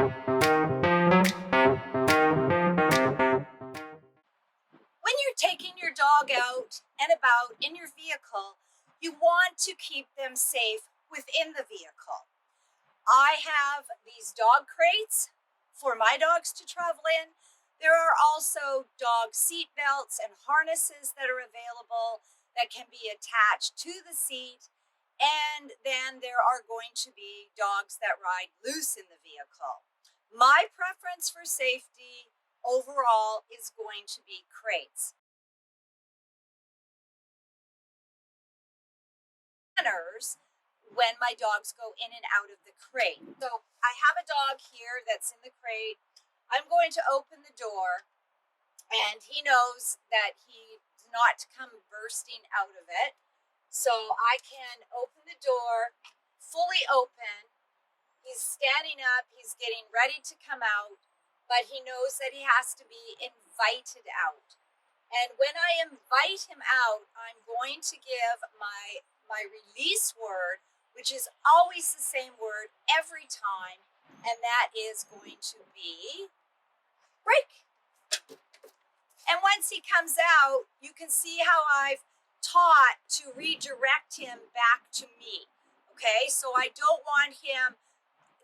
When you're taking your dog out and about in your vehicle, you want to keep them safe within the vehicle. I have these dog crates for my dogs to travel in. There are also dog seat belts and harnesses that are available that can be attached to the seat. And then there are going to be dogs that ride loose in the vehicle. My preference for safety overall is going to be crates. When my dogs go in and out of the crate. So I have a dog here that's in the crate. I'm going to open the door, and he knows that he's not to come bursting out of it. So I can open the door, fully open. He's standing up, he's getting ready to come out, but he knows that he has to be invited out. And when I invite him out, I'm going to give my release word, which is always the same word every time, and that is going to be break. And once he comes out, you can see how I've taught to redirect him back to me. Okay, so I don't want him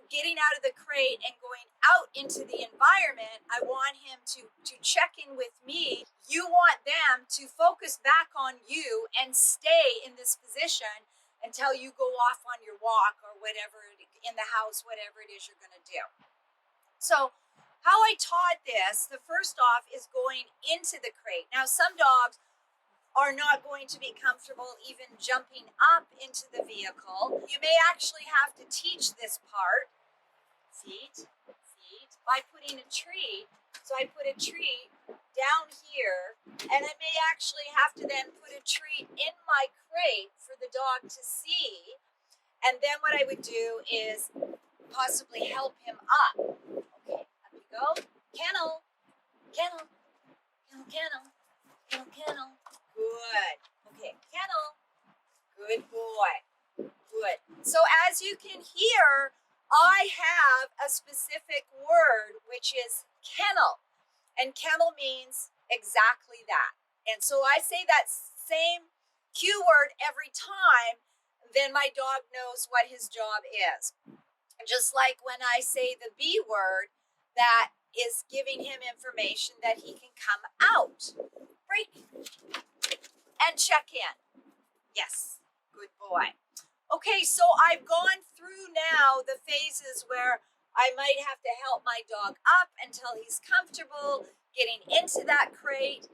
getting out of the crate and going out into the environment. I want him to check in with me. You want them to focus back on you and stay in this position until you go off on your walk or whatever, in the house, whatever it is you're going to do. So how I taught this, the first off is going into the crate. Now some dogs are not going to be comfortable even jumping up into the vehicle. You may actually have to teach this part, feet, by putting a treat. So I put a treat down here, and I may actually have to then put a treat in my crate for the dog to see. And then what I would do is possibly help him up. Okay, up you go. Kennel, kennel, kennel, kennel, kennel, kennel. Good. Okay, kennel. Good boy. Good. So as you can hear, I have a specific word, which is kennel. And kennel means exactly that. And so I say that same cue word every time, then my dog knows what his job is. Just like when I say the B word, that is giving him information that he can come out. Break. And check in. Yes, good boy. Okay, so I've gone through now the phases where I might have to help my dog up until he's comfortable getting into that crate.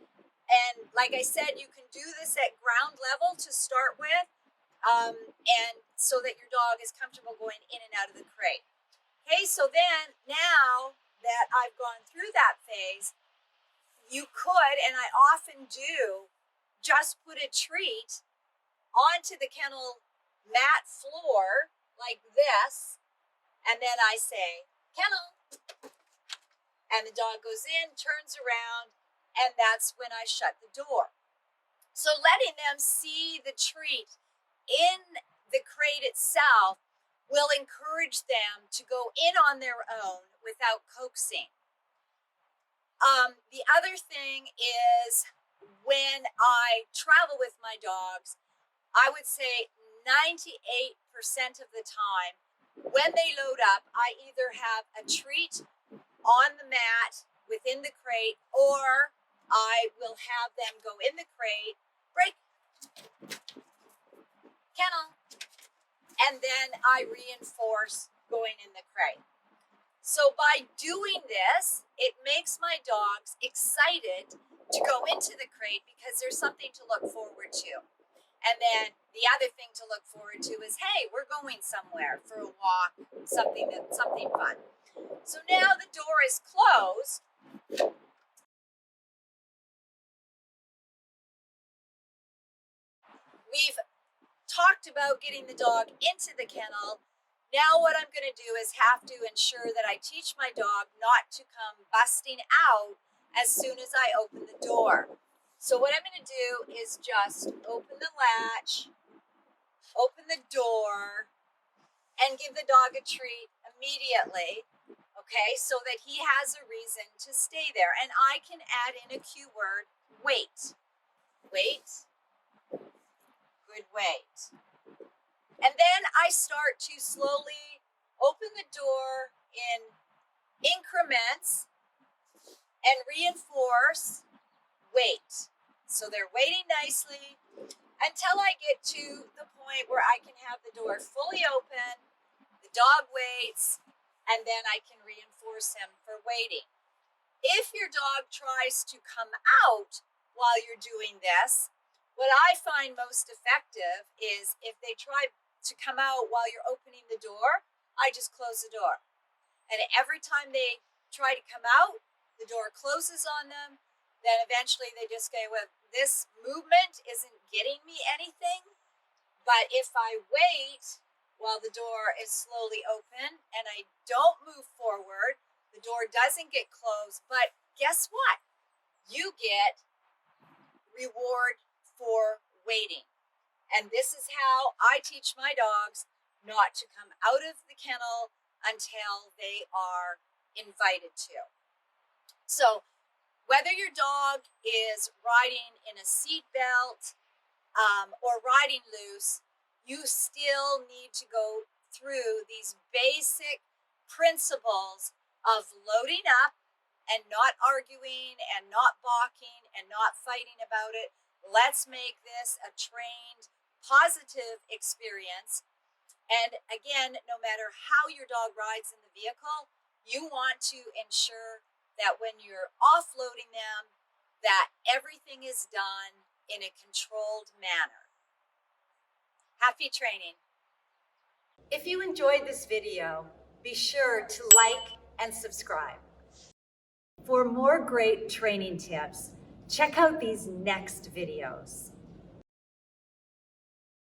And like I said, you can do this at ground level to start with, and so that your dog is comfortable going in and out of the crate. Okay, so then now that I've gone through that phase, you could, and I often do, just put a treat onto the kennel mat floor like this, and then I say, kennel, and the dog goes in, turns around, and that's when I shut the door. So letting them see the treat in the crate itself will encourage them to go in on their own without coaxing. The other thing is, when I travel with my dogs, I would say 98% of the time, when they load up, I either have a treat on the mat within the crate, or I will have them go in the crate, break, kennel, and then I reinforce going in the crate. So by doing this, it makes my dogs excited to go into the crate because there's something to look forward to. And then the other thing to look forward to is, hey, we're going somewhere for a walk, something fun. So now the door is closed. We've talked about getting the dog into the kennel. Now what I'm going to do is have to ensure that I teach my dog not to come busting out as soon as I open the door. So what I'm going to do is just open the latch, open the door, and give the dog a treat immediately. okay, so that he has a reason to stay there. And I can add in a cue word, wait. Wait, good wait. And then I start to slowly open the door in increments and reinforce wait. So they're waiting nicely until I get to the point where I can have the door fully open, the dog waits, and then I can reinforce him for waiting. If your dog tries to come out while you're doing this, what I find most effective is if they try to come out while you're opening the door, I just close the door. And every time they try to come out, the door closes on them. Then eventually they just go, well, this movement isn't getting me anything. But if I wait while the door is slowly open and I don't move forward, the door doesn't get closed. But guess what? You get reward for waiting. And this is how I teach my dogs not to come out of the kennel until they are invited to. So whether your dog is riding in a seat belt or riding loose, you still need to go through these basic principles of loading up and not arguing and not balking and not fighting about it. Let's make this a trained, positive experience. And again, no matter how your dog rides in the vehicle, you want to ensure that when you're offloading them, that everything is done in a controlled manner. Happy training. If you enjoyed this video, be sure to like and subscribe. For more great training tips, check out these next videos.